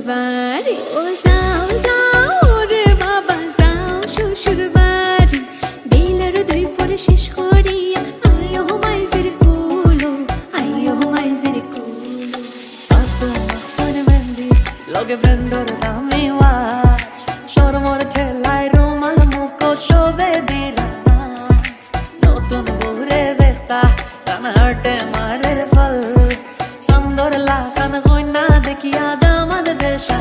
বাড়ি ও যাও যাও রে বাবা যাও শ্বশুর বাড়ি দিলের দুই ফোঁটা শেষ করিয়া আইও মাইজের কুলো আইও মাইজের কুলো Ato soine mendi loge brandor dami was shormor thelai romal muko shobe diranas notun bore dekhta kan harte mare fal sandor la kan hoina dekhiya damad besha